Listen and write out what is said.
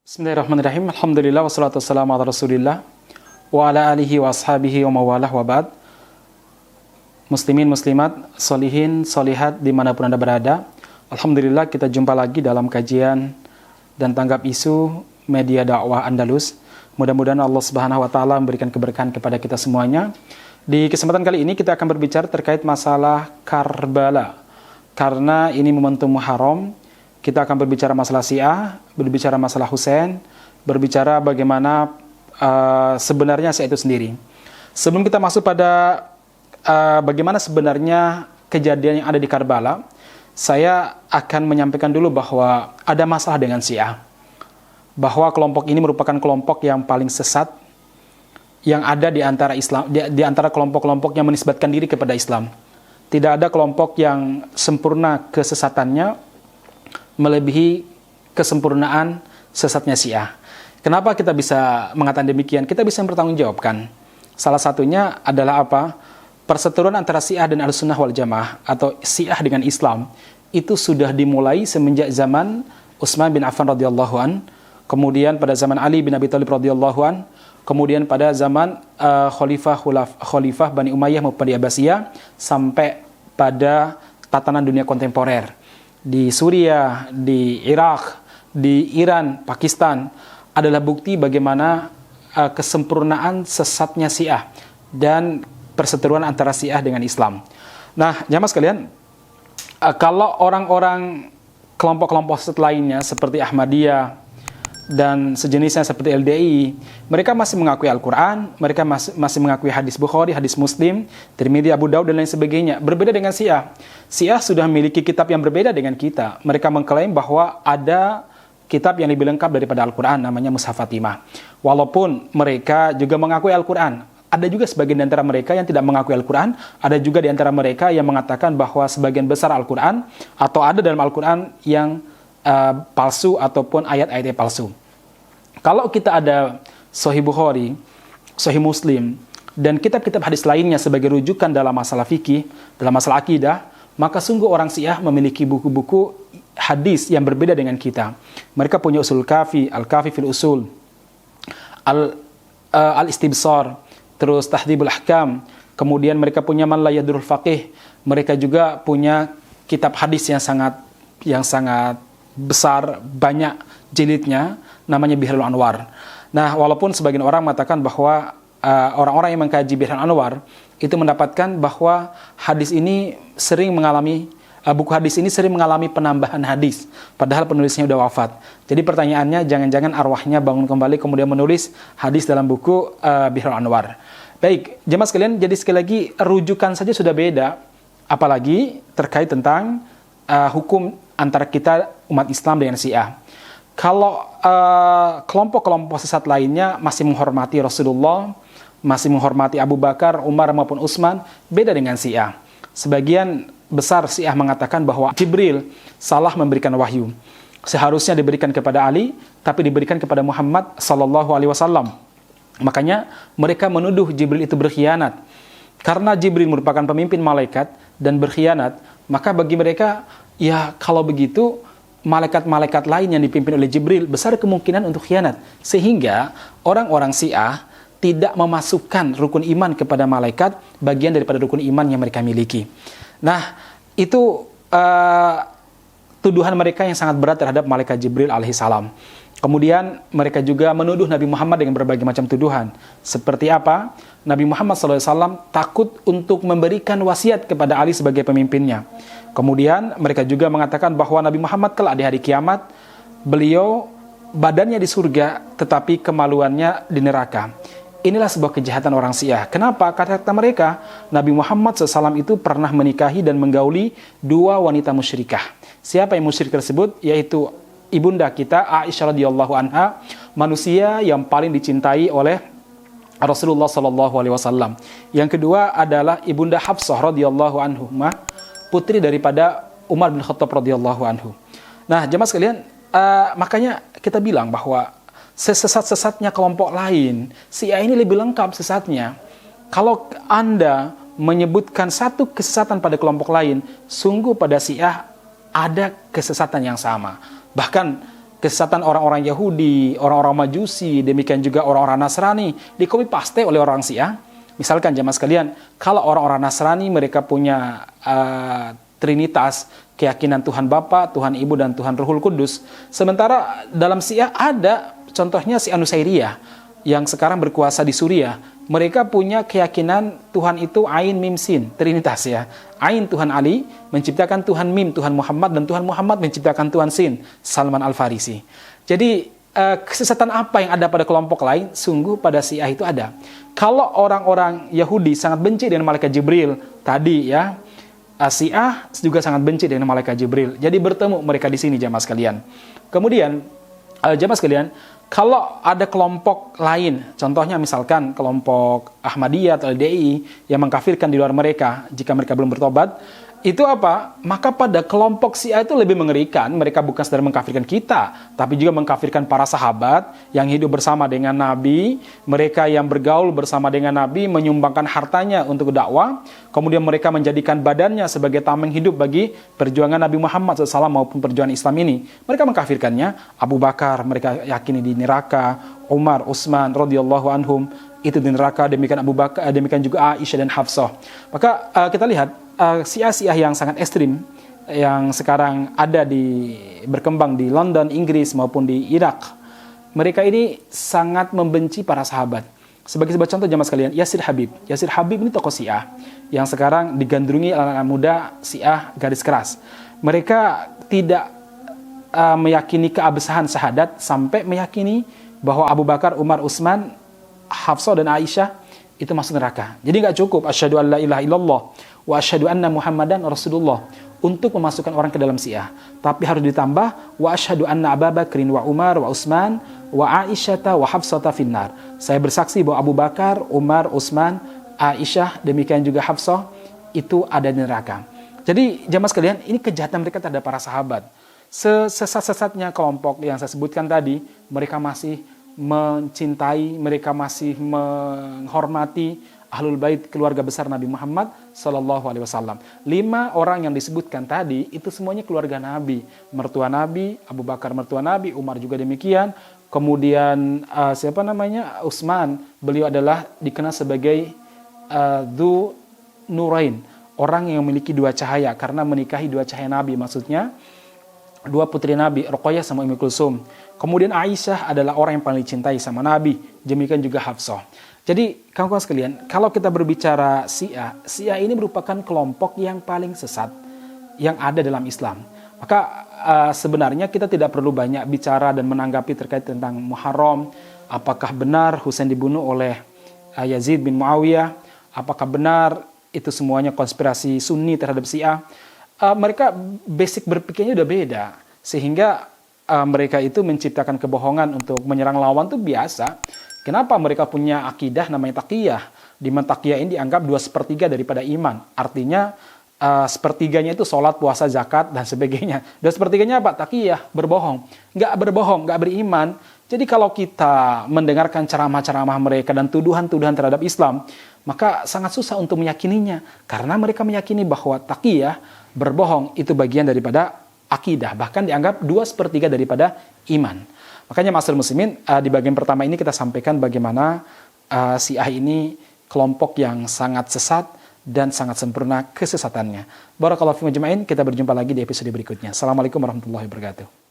Bismillahirrahmanirrahim. Alhamdulillah wassalatu wassalamu ala Rasulillah wa ala alihi wa ashabihi wa mawalah wa ba'd. Muslimin, muslimat, solihin, solihat dimanapun Anda berada. Alhamdulillah kita jumpa lagi dalam kajian dan tanggap isu media dakwah Andalus. Mudah-mudahan Allah Subhanahu wa taala memberikan keberkahan kepada kita semuanya. Di kesempatan kali ini kita akan berbicara terkait masalah Karbala. Karena ini momentum Muharram, kita akan berbicara masalah Syiah, berbicara masalah Husain, berbicara bagaimana sebenarnya Syiah itu sendiri. Sebelum kita masuk pada bagaimana sebenarnya kejadian yang ada di Karbala, saya akan menyampaikan dulu bahwa ada masalah dengan Syiah. Bahwa kelompok ini merupakan kelompok yang paling sesat yang ada di antara Islam, di antara kelompok-kelompok yang menisbatkan diri kepada Islam. Tidak ada kelompok yang sempurna kesesatannya melebihi kesempurnaan sesatnya Syiah. Kenapa kita bisa mengatakan demikian? Kita bisa mempertanggungjawabkan. Salah satunya adalah apa? Perseteruan antara Syiah dan Ahlussunnah wal Jamaah atau Syiah dengan Islam itu sudah dimulai semenjak zaman Utsman bin Affan radhiyallahu an, kemudian pada zaman Ali bin Abi Thalib radhiyallahu an, kemudian pada zaman Khalifah Bani Umayyah maupun di Abbasiyah, sampai pada tatanan dunia kontemporer. Di Suriah, di Irak, di Iran, Pakistan adalah bukti bagaimana kesempurnaan sesatnya Syiah dan perseteruan antara Syiah dengan Islam. Nah, jamaah sekalian, kalau orang-orang kelompok-kelompok sesat lainnya seperti Ahmadiyah dan sejenisnya seperti LDI, mereka masih mengakui Al-Quran, mereka masih mengakui hadis Bukhari, hadis Muslim, Tirmidzi, Abu Daud, dan lain sebagainya. Berbeda dengan Syiah. Syiah sudah memiliki kitab yang berbeda dengan kita. Mereka mengklaim bahwa ada kitab yang lebih lengkap daripada Al-Quran, namanya Mushaf Fatimah. Walaupun mereka juga mengakui Al-Quran, ada juga sebagian di antara mereka yang tidak mengakui Al-Quran, ada juga di antara mereka yang mengatakan bahwa sebagian besar Al-Quran, atau ada dalam Al-Quran yang palsu ataupun ayat-ayatnya palsu. Kalau kita ada Sahih Bukhari, Sahih Muslim, dan kitab-kitab hadis lainnya sebagai rujukan dalam masalah fikih, dalam masalah akidah, maka sungguh orang Syiah memiliki buku-buku hadis yang berbeda dengan kita. Mereka punya Usul Kafi, Al-Kafi fil Usul, Al-Istibsar, terus Tahdhibul Ahkam, kemudian mereka punya Man La Yadurul Faqih, mereka juga punya kitab hadis yang sangat besar, banyak jilidnya, namanya Bihrul Anwar. Nah, walaupun sebagian orang mengatakan bahwa orang-orang yang mengkaji Bihrul Anwar itu mendapatkan bahwa hadis ini sering mengalami buku hadis ini sering mengalami penambahan hadis, padahal penulisnya sudah wafat. Jadi pertanyaannya, jangan-jangan arwahnya bangun kembali kemudian menulis hadis dalam buku Bihrul Anwar. Baik, jemaah sekalian, jadi sekali lagi rujukan saja sudah beda, apalagi terkait tentang hukum antara kita umat Islam dengan Syiah. Kalau kelompok-kelompok sesat lainnya masih menghormati Rasulullah, masih menghormati Abu Bakar, Umar maupun Utsman, beda dengan Syiah. Sebagian besar Syiah mengatakan bahwa Jibril salah memberikan wahyu. Seharusnya diberikan kepada Ali, tapi diberikan kepada Muhammad sallallahu alaihi wasallam. Makanya mereka menuduh Jibril itu berkhianat. Karena Jibril merupakan pemimpin malaikat dan berkhianat, maka bagi mereka, ya kalau begitu malaikat-malaikat lain yang dipimpin oleh Jibril besar kemungkinan untuk khianat. Sehingga orang-orang Syiah tidak memasukkan rukun iman kepada malaikat bagian daripada rukun iman yang mereka miliki. Nah, itu tuduhan mereka yang sangat berat terhadap malaikat Jibril alaihissalam. Kemudian mereka juga menuduh Nabi Muhammad dengan berbagai macam tuduhan. Seperti apa? Nabi Muhammad SAW takut untuk memberikan wasiat kepada Ali sebagai pemimpinnya. Kemudian mereka juga mengatakan bahwa Nabi Muhammad kelak di hari kiamat, beliau badannya di surga tetapi kemaluannya di neraka. Inilah sebuah kejahatan orang Syiah. Kenapa? Kata mereka, Nabi Muhammad SAW itu pernah menikahi dan menggauli 2 wanita musyrikah. Siapa yang musyrik tersebut? Yaitu ibunda kita Aisyah radhiyallahu anha, manusia yang paling dicintai oleh Rasulullah sallallahu alaihi wasallam. Yang kedua adalah ibunda Hafsah radhiyallahu anhumah, putri daripada Umar bin Khattab radhiyallahu anhu. Nah, jemaah sekalian, makanya kita bilang bahwa sesat-sesatnya kelompok lain, Syiah ini lebih lengkap sesatnya. Kalau Anda menyebutkan satu kesesatan pada kelompok lain, sungguh pada Syiah ada kesesatan yang sama. Bahkan kesesatan orang-orang Yahudi, orang-orang Majusi, demikian juga orang-orang Nasrani, di-copy paste oleh orang Syiah. Misalkan jemaah sekalian, kalau orang-orang Nasrani mereka punya Trinitas, keyakinan Tuhan Bapa, Tuhan Ibu, dan Tuhan Ruhul Kudus. Sementara dalam Syiah ada, contohnya Syiah Nusairiyah, yang sekarang berkuasa di Suriah. Mereka punya keyakinan Tuhan itu Ain, Mim, Sin, Trinitas ya. Ain Tuhan Ali, menciptakan Tuhan Mim, Tuhan Muhammad, dan Tuhan Muhammad menciptakan Tuhan Sin, Salman Al-Farisi. Jadi, kesesatan apa yang ada pada kelompok lain, sungguh pada Syiah itu ada. Kalau orang-orang Yahudi sangat benci dengan malaikat Jibril, tadi ya, Syiah juga sangat benci dengan malaikat Jibril. Jadi bertemu mereka di sini jamaah sekalian. Kemudian jamaah sekalian, kalau ada kelompok lain, contohnya misalkan kelompok Ahmadiyah atau LDI yang mengkafirkan di luar mereka jika mereka belum bertobat, itu apa? Maka pada kelompok Syiah itu lebih mengerikan. Mereka bukan sedang mengkafirkan kita, tapi juga mengkafirkan para sahabat yang hidup bersama dengan Nabi, mereka yang bergaul bersama dengan Nabi, menyumbangkan hartanya untuk dakwah, kemudian mereka menjadikan badannya sebagai tameng hidup bagi perjuangan Nabi Muhammad SAW maupun perjuangan Islam ini. Mereka mengkafirkannya. Abu Bakar mereka yakini di neraka, Umar, Utsman radhiyallahu anhum itu di neraka, demikian Abu Bakar, demikian juga Aisyah dan Hafsah. Maka kita lihat Syiah-Syiah yang sangat ekstrim yang sekarang ada berkembang di London, Inggris maupun di Irak. Mereka ini sangat membenci para sahabat. Sebagai sebuah contoh jamaah sekalian, Yasir Habib. Yasir Habib ini tokoh Syiah yang sekarang digandrungi anak-anak muda Syiah garis keras. Mereka tidak meyakini keabsahan syahadat sampai meyakini bahwa Abu Bakar, Umar, Utsman, Hafsah dan Aisyah itu masuk neraka. Jadi nggak cukup asyhadu an la ilaha illallah wa asyhadu anna Muhammadan Rasulullah untuk memasukkan orang ke dalam Syiah, tapi harus ditambah wa asyhadu anna Abu Bakrin wa Umar wa Utsman wa Aisyata wa Hafsata finnar. Saya bersaksi bahwa Abu Bakar, Umar, Utsman, Aisyah, demikian juga Hafsah itu ada di neraka. Jadi jamaah sekalian, ini kejahatan mereka terhadap para sahabat. Sesat-sesatnya kelompok yang saya sebutkan tadi, mereka masih mencintai, mereka masih menghormati Ahlul Bait, keluarga besar Nabi Muhammad Sallallahu Alaihi Wasallam. 5 orang yang disebutkan tadi itu semuanya keluarga Nabi, mertua Nabi, Abu Bakar mertua Nabi, Umar juga demikian. Kemudian Utsman, beliau adalah dikenal sebagai Dzu Nurain, orang yang memiliki 2 cahaya karena menikahi 2 cahaya Nabi, maksudnya 2 putri Nabi, Ruqayyah sama Ummu Kulsum. Kemudian Aisyah adalah orang yang paling dicintai sama Nabi, demikian juga Hafsah. Jadi kawan-kawan sekalian, kalau kita berbicara Syiah, Syiah ini merupakan kelompok yang paling sesat yang ada dalam Islam. Maka sebenarnya kita tidak perlu banyak bicara dan menanggapi terkait tentang Muharram. Apakah benar Husain dibunuh oleh Yazid bin Muawiyah? Apakah benar itu semuanya konspirasi Sunni terhadap Syiah? Mereka basic berpikirnya udah beda, sehingga mereka itu menciptakan kebohongan untuk menyerang lawan itu biasa. Kenapa mereka punya akidah namanya taqiyah, di mana taqiyah ini dianggap 2/3 daripada iman, artinya 1/3-nya itu sholat, puasa, zakat dan sebagainya. 2/3-nya apa? Taqiyah, berbohong, nggak beriman. Jadi kalau kita mendengarkan ceramah-ceramah mereka dan tuduhan-tuduhan terhadap Islam, maka sangat susah untuk meyakininya, karena mereka meyakini bahwa taqiyah, berbohong itu bagian daripada akidah, bahkan dianggap 2/3 daripada iman. Makanya ma'asyiral muslimin, di bagian pertama ini kita sampaikan bagaimana Syiah ini kelompok yang sangat sesat dan sangat sempurna kesesatannya. Barakallahu fiikum ajma'in, kita berjumpa lagi di episode berikutnya. Assalamualaikum warahmatullahi wabarakatuh.